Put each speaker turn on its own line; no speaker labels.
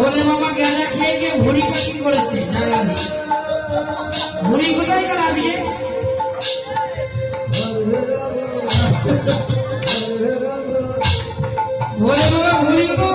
ভোলে বাবা গাঁজা খেয়ে গিয়ে ভুড়ি প্যাকিং করেছে জায়গা দিয়ে। ভুড়ি কোথায় গেল আজকে? ভোলে বাবা ভুড়ি কো